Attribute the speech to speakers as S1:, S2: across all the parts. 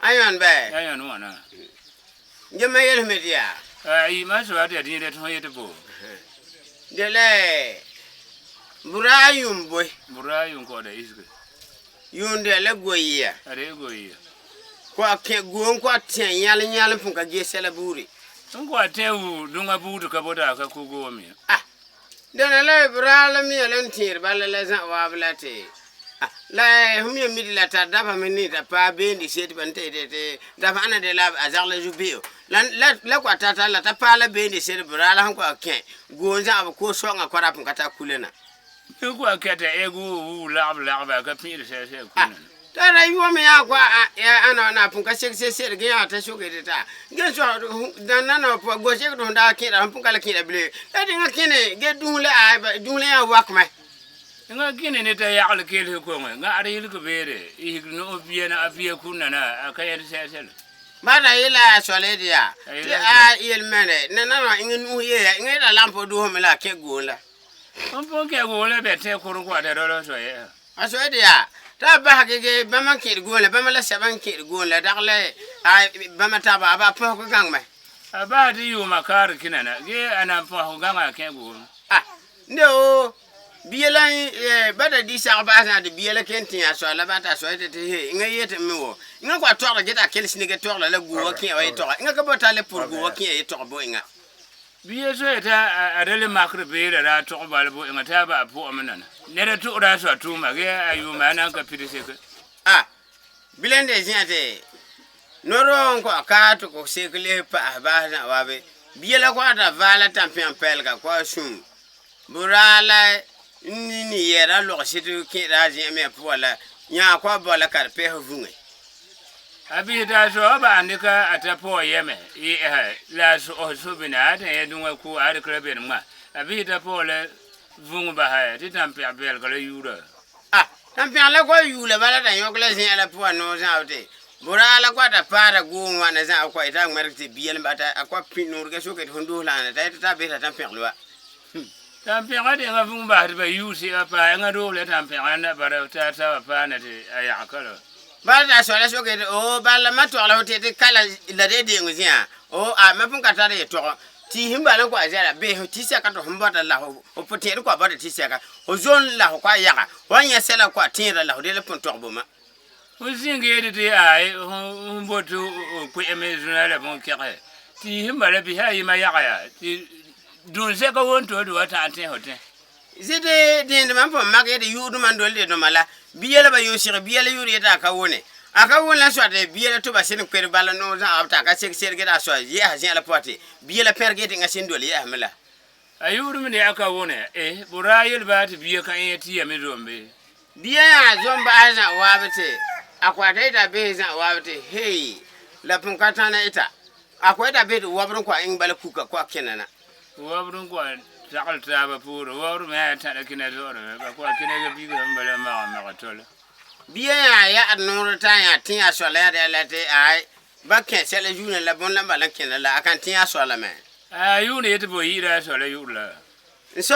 S1: Ayan bay.
S2: Ayan no na.
S1: Jamayel media.
S2: I must have had the toy to go.
S1: Dele. Burayum boy.
S2: Murayun called the Isque.
S1: Yun de la goya.
S2: A rego here.
S1: Kwa ke guon kwa tien yale funka ge celeburi.
S2: Don't go tell you, don't a boot to Cabota, Kakugo me.
S1: Ah. Dona la brala mi alentir bala la za wablate. Ah. La humi mi la ta daba minita pa bendi set bante de daba ana de la azarla jubio. La kwa tata la ta pa la bendi set brala han kwa ken. Guon za ko so nga kwara pun kata kulena.
S2: You go get the ego who love a captain says.
S1: Tara yuwa me akwa ana na punka sekse ge ata shoke ta ge so dan na po go se do nda kira punka la kira ble ta dinga kene ge dunle ya wakma
S2: Nga kine ne ta ya ala kele ko nga ari ko bere I no biena afia kunna na akaya sel
S1: bada ila sole dia il mene na ingenu ye ingeda lampo do me la ke gola
S2: on po ke gola be te ko ko da do so ye
S1: aso dia ta ba ge bama kir gola bama la saban kir gola dagle bama ta ba po ko gangma
S2: aba di yu makar kinana ge ana po ko ganga ke go
S1: no bielan bada di sa ba sa de biela kentin aso la bata so ete he nga yete miwo nga kwa tora geta kelsi ne ge tora la go ken wa tora nga ka bota le pour go ken e tora bo nga
S2: biye so eta adele makre bere ra to ba bo nga ta ba po amana ne da to ra so to ma ge ayu ma na ka pidise ke
S1: bilende ziate noro ko ka to ko sekle pa ba na wa be biela kwa ta vala tampian pelga kwa sum burala ni yera lo situ ki raji me pola nya kwa bola karpe vunge
S2: abi da so ba ndika atapo yeme la so bina ta yedunga ku ar krebe ma abi da pole vungu ba ha ti tampe abel ko le yura
S1: tampian la ko yule bala da yokle sin ala po no saute burala kwa ta para gumwa na za kwa ita ngmerti biel bata akwa pinur ke so ke hondo la na ta be ta tampian lo
S2: tampian ade nga vungu ba ba yusi apa nga do le tampian na bara ta pa na te aya kala
S1: bala so la so ke bala matwala hote kala la de nguzia mapun kata de to ti himbala kwa jara be ti saka to humbata la o potere kwa bada ti saka o zone la kwa yaka wanya sela kwa tira la de le pon to boma
S2: o singe de ai humbotu ku emezuna la bon kere ti himbala bi ha yima yaka ya ti dun se ko won to do ta ante hote
S1: zide de man pon magede de yudu man dolde do mala biyela ba yosire biyela yuri ta ka wone aka wona so de biyela to ba sin kwere bala no za abta ka sekser geda so ye ha sin la pote biyela pergete nga sin dole ya mala
S2: ayuru mi aka wone burayel ba ti biye kan yeti ya mi zombe
S1: biya ya zomba za wabete akwata ita be za wabete hey la pun katana ita akwata be wabrun kwa ingbala kuka kwa kenana
S2: wabrun kwa takal taba puro wabru me ta da kina zo ba kwa kina ga bi ga mbala ma tola
S1: biya ya anoro ta ya tiya so la de la te ai ba ken sele juna la bon la bala ken la akan tiya so la me
S2: ayu ne to boyira so la yula
S1: so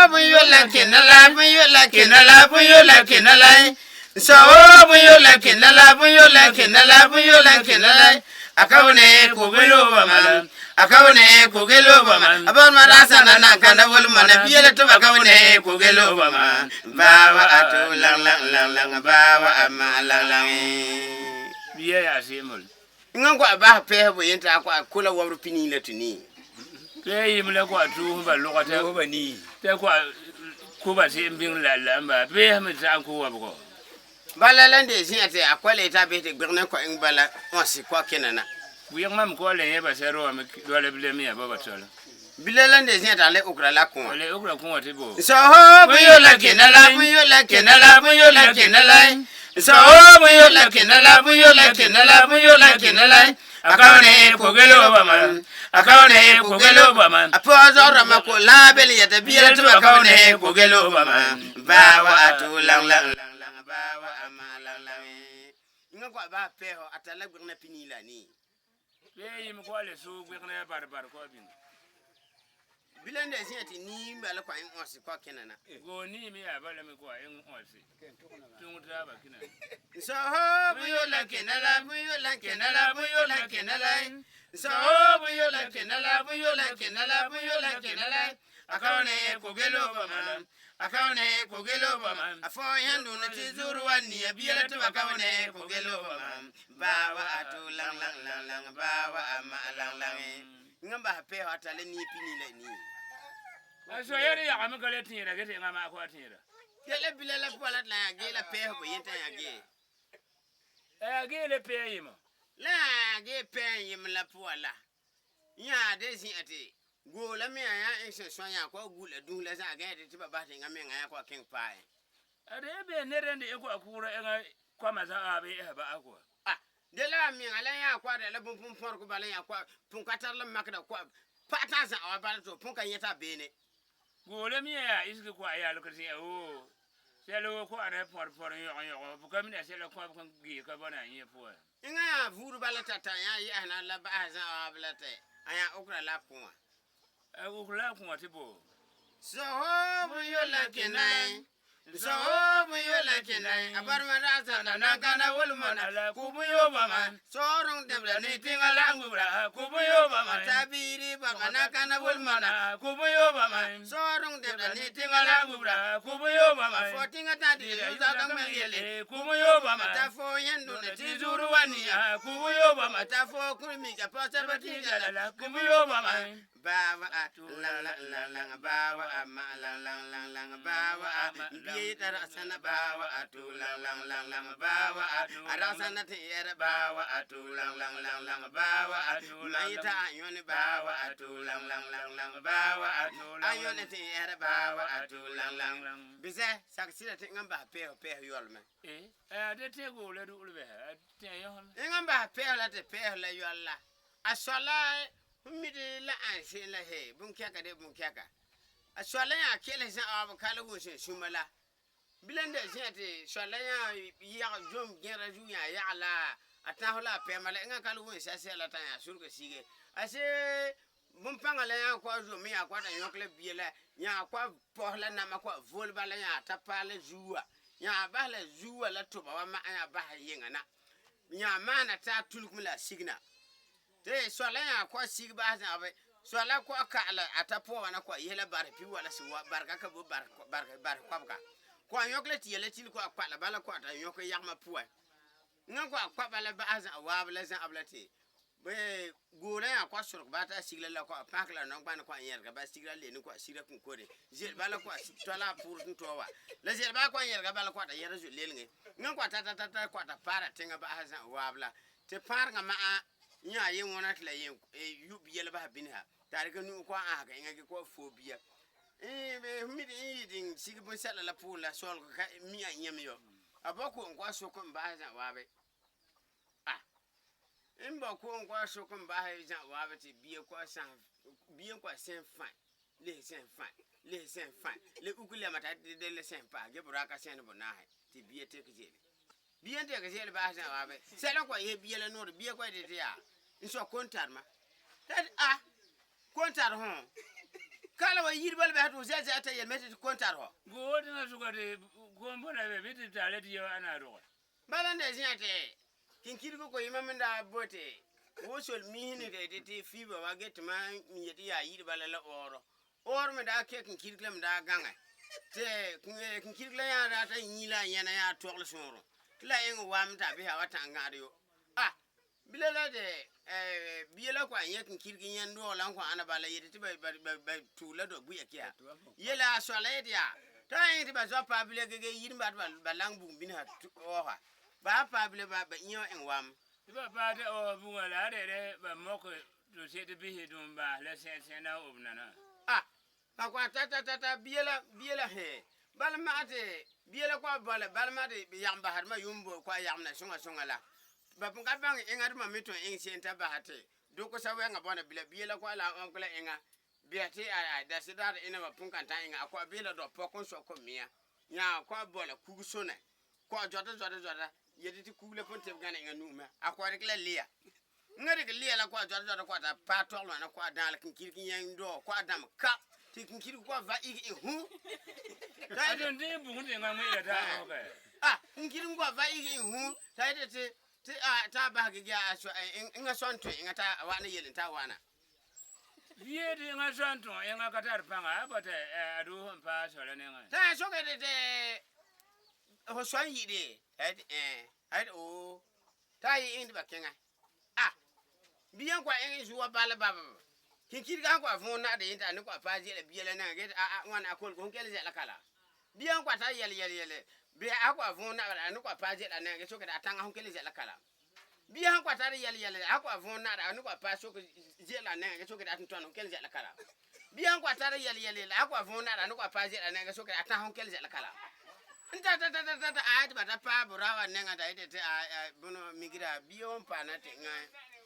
S1: bu yo la ken la bu yo la ken la bu yo la ken la so bu yo la ken la bu yo la ken la bu yo la ken la akawne ko gelo ba mala akawne ko gelo ba man abar marasa na kana wol man biyela to akawne ko gelo ba man bawa atu lang bawa amma lang
S2: biya ya simul
S1: ngan ko ba pe bo yenta ko kula wabru pini la tuni
S2: te yimle ko atu ba lokata ko bani te ko ba simbing la ba be ma ta ko wabko
S1: balalande ziate akwale ta be te gberne ko ngbala on si ko kenana
S2: buya mam ko le ba sero am do le bile mi ba tola
S1: bilalande ziate ale okra la ko
S2: le okra ko te bo
S1: so ho bu yo la kenala bu yo la kenala bu yo la kenala so ho bu yo la kenala bu yo la kenala bu yo la kenala
S2: akawne kogelo bama akawne kogelo bama
S1: apozo rama ko label yata biela to akawne kogelo bama bawa atu lang bawa amala lang inga ko ba peho atala gurna pinila ni
S2: be yim ko le su gwekna barbar ko bin
S1: bilende siati ni bala ko en osi ko kenana
S2: go ni mi abala mi ko en osi tun ta ba kina
S1: so ho buyola kenala buyola kenala buyola kenala so buyola kenala buyola kenala buyola kenala akawne kogelo bama akawne kogelo bama afo yandu na tizuru wani abiela to akawne kogelo bama bawa atu lang bawa ama lang ngamba pe atale ni pinile ni
S2: aso yari ya am kale tira gete ngama ko tira
S1: gele bilela pola la gele pe ko yenta ya ge
S2: gele pe yima
S1: la ge pe yim la pola ya de si ate go la me ya en sonya ko gula du la za ga de tiba ba te ngame ngaya ko king pai
S2: ade be ne rende e ko akura en kwa maza abe e ba akwa
S1: de la mi ala ya kwa de la bum pum for ko bala ya kwa pun katar la makda kwa pata za awabala to pun kan yeta bene
S2: gole mi ya iski ko ya lokati o selo ko are por yo bu kam ne selo ko kan gi ka bana yin po
S1: inga ya vuru bala tata ya na la ba za awabala te aya okra la kuma
S2: ukula ko tibo
S1: so ho bu yo la kenai so ho bu yo la kenai abar ma raza na kana wol mana ku bu yo mama so rong dem la ni tingala ngubra ku bu yo mama tabiri ba kana wol mana ku bu yo mama so rong dem la ni tingala ngubra ku bu yo mama fo tinga ta di za dang me yele ku bu yo mama ta fo yendo ne tizuru wani ku bu yo mama ta fo kurmi ka pa ta ba tingala ku bu yo mama bawa lang bawa ama lang bawa biye tara sana bawa atu lang bawa arasana te era bawa atu lang bawa atu maita ayone bawa atu lang bawa atu ayone te era bawa atu lang bize saksira te ngamba pe yolme
S2: de te go le du be te yo
S1: ngamba pe la te pe la yolla asala mide la anse la he bunkyaka de bunkyaka aswala ya kele sa abakala wo se sumala bilende jete swala ya jom gera juya ya la atahola pe mala nga kala wo se se la tan ya surga sige ase bumpanga la ya kwa zo mi ya kwa tan yokle biela ya kwa pohla na ma kwa volba la ya tapala juwa ya bala juwa la to ba ma ya ba yenga na ya mana ta tulkumla signa te swala ya kwa sigba za abe swala kwa kala atapo wana kwa yela bar pi wala si barka ka bo bar kwabka kwa yokle ti yele til kwa kwala bala kwa ta yokle yakma puwa nga kwa bala ba za wabla za ablati be gore ya kwa suruk bata sigla la kwa pakla no ban kwa yerga ba sigla le ni kwa sira kun kore zel bala kwa tola pour to wa la zel ba kwa yerga bala kwa ta yera zo lelnge nga kwa ta kwa ta para tenga ba za wabla te par nga ma nya yin wona tla yin yubiyel ba binha tarika nu ko aga inga ko phobia be mi din sigbo sala la pula sol ka mi anyam yo abako ngwa soko mba za wabe imba ko ngwa soko mba za wabe ti biye ko sen fan le ukule mata de le sen pa ge buraka sen bona ti biye te kjele biye te kjele ba za wabe sala ko ye biye le no biye ko de ya inso kontar ma kontar hon kala wa yirbal be hatu zaza ata yelmeti kontar ho
S2: godi na sugade gombo na be biti tale di ana ro
S1: balande ziate kinkirgo ko yimamenda bote wosol mihini de te fiba wa get ma miyeti ya yirbal la or me da ke kinkirglem da ganga te kinkirgla ya da ta yila yana ya tokle soro la en wamta be ha wata ngariyo bilela de biela kwa yekin kirgin yando lan kwa ana bala yiti ba tula do buya kiya yela solede ya ta yiti ba zo pa bile gege yin ba balang bu bin ha oha ba pa bile ba nyo en wam
S2: ba ba de o bu wala de ba moko do se de bihi dum ba la se na obnana
S1: ba kwa ta biela he balma ate biela kwa bala balma de yamba har ma yumbo kwa yamna sunga la ba punga bang inga ma mito ing senta ba hate doko sa wenga bona bila biela kwa la onkla inga biati a da sidar ina ba punga ta inga akwa bila do pokon so ko mia nya kwa bola kugsone kwa jota yedi ti kugle ponte gana inga numa akwa rekla lia ngari ke lia la kwa jota kwa ta patolo na kwa dal kin kirkin yan do kwa dam ka ti kin kir kwa va igi hu
S2: I don't think bu hunde nga mai da okay
S1: kin kir kwa va igi hu ta de ta ba ga ya so inga sonto inga ta wana yelin ta wana
S2: vie de nga santo nga katar panga but adu pa so le nga
S1: ta so ga de ho swan yi de o ta yi indi ba kenga biyan kwa en zuwa bala baba kin kirga kwa fon na de inta ni kwa paji le biele na get wana akol ko kele la kala biyan kwa ta yele be akwa fon na ni kwa paji la na get so ga atanga hon kele la kala biyan kwa ta yele akwa fon na ni kwa pa so ko je la na get so ga atun ton kele la kala biyan kwa ta yele akwa fon na ni kwa paji la na get so ga atanga hon kele la kala nta ta ba ta pa burawa nenga da ite bono migira biyo pa na te nga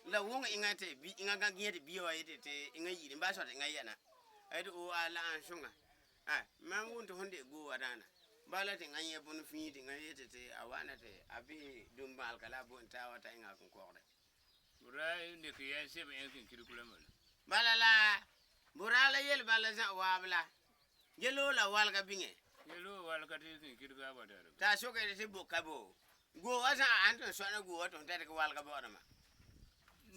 S1: la wonga inga te bi inga ga ngiyete biyo ite inga yiri ba so te nga yana ite o ala anshunga man wonto honde go wadana bala te nga ye bono fi te nga yete te awana te abi dumbal kala bon ta wata inga kun kokre
S2: burai ne ke yan se ben kin kirkula mal
S1: bala la burala yel bala za wabla yelo la walga binge
S2: yelo wal ka te kin kirga ba da
S1: ta so ke te bokabo go wasa anto so na go wato te ke walga ba ma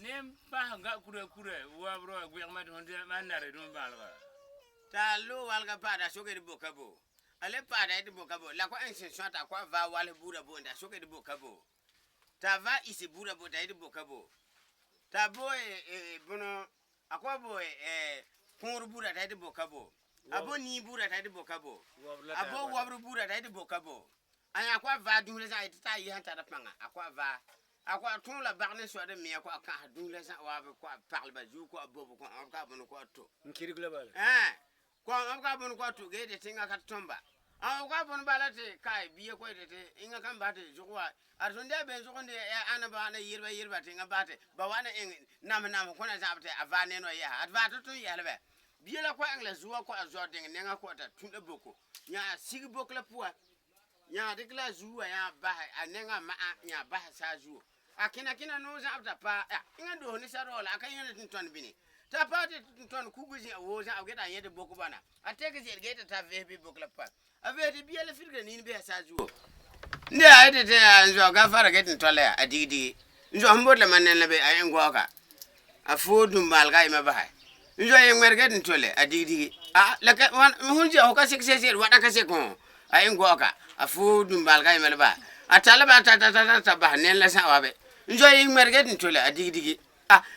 S2: nem pa nga kure wa bro gwe ma to honde man na re dum bal ga
S1: ta lo walga pa da so ke bokabo ale pa da te bokabo la ko en so ta kwa va wal bura bo nda so ke bokabo ta va isi bura bo da te bokabo ta boy bono akwa boy kunru bura da te bokabo abo ni bura ta de bokabo abo wabru bura ta de bokabo anya kwa va dule za ita yi hanta da panga akwa tun la barne so de me akwa ka dule za wa kwa parle ba ju ko bobo ko ka bono ko to
S3: nkiri global
S1: ko am ka bono ko to ge de tinga ka tomba akwa bono balate kai biye ko de inga kan ba de jukwa arzonde ben zukonde ana ba na yirba tinga bate ba wana nam ko na zabte avane no ya adva to ya lebe biela kwa angla zuwa kwa azwa ding nenga kwa ta tunde boko nya sig boko la puwa nya de kla zuwa ya ba anenga ma nya ba sa zuwa akina no za afta pa inga do ni sarola akanya tin ton bini ta pa de ton kuguji wo za ageta yede boko bana ateke je geta ta vebi boko la pa ave de biela firga ni be sa zuwa nde ayde te anzo ga fara getin tole adigi nzo mbodle manela be ayengo ka afodu malga ima ba njo ye merget ntole adigi la ka hunje ho ka sekse wada ka sekon ay ngoka afu dumbal ga melba atala ba ta ba nen la sawabe njo ye merget ntole adigi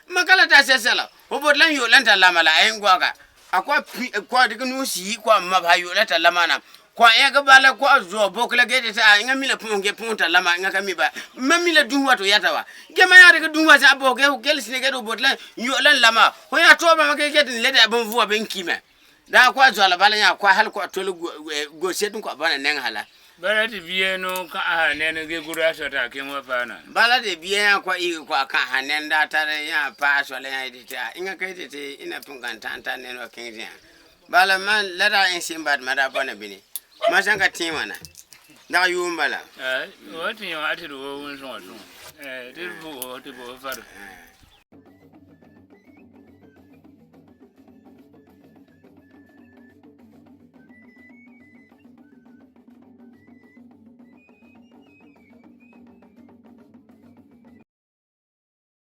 S1: makala ta sesela ho bodlan yo lan ta lamala ay ngoka akwa kwa diga no si kwa mabha yo la ta lamana kwa e ga bala kwa zo bokla gede ta nga mila punge punta lama nga kamiba mamila dunwa to yatawa gema ya daga dunwa sa boke ko gel sine gedo botla yo lan lama ho ya to ba make gede lede abon vuwa ben kime da kwa zo la bala ya kwa hal ko tolo go setun ko bana nen hala
S2: bala de vie no ka nen ge gura so ta ke mo bana
S1: bala de bien kwa i kwa ka hanen da tare ya pa so le ya dita inga kai de ina pungan tanta nen o kenja bala man lada en simbad mada bana bini masanga timana da yumbala
S2: o tin yo ati do won so de bu far